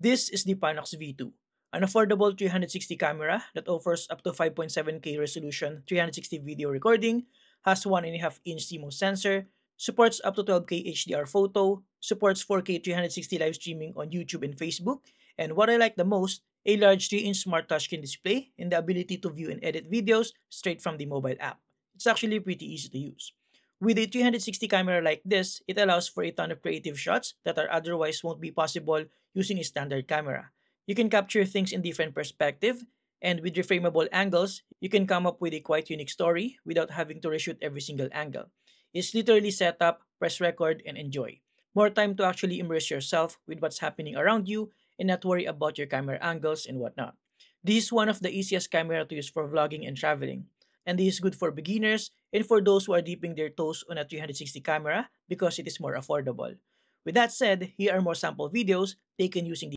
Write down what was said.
This is the Panox V2, an affordable 360 camera that offers up to 5.7K resolution 360 video recording, has 1.5-inch CMOS sensor, supports up to 12K HDR photo, supports 4K 360 live streaming on YouTube and Facebook, and what I like the most, a large 3-inch smart touchscreen display and the ability to view and edit videos straight from the mobile app. It's actually pretty easy to use. With a 360 camera like this, it allows for a ton of creative shots that are otherwise won't be possible using a standard camera. You can capture things in different perspective, and with reframable angles, you can come up with a quite unique story without having to reshoot every single angle. It's literally set up, press record, and enjoy. More time to actually immerse yourself with what's happening around you and not worry about your camera angles and whatnot. This is one of the easiest camera to use for vlogging and traveling. And this is good for beginners and for those who are dipping their toes on a 360 camera because it is more affordable. With that said, here are more sample videos taken using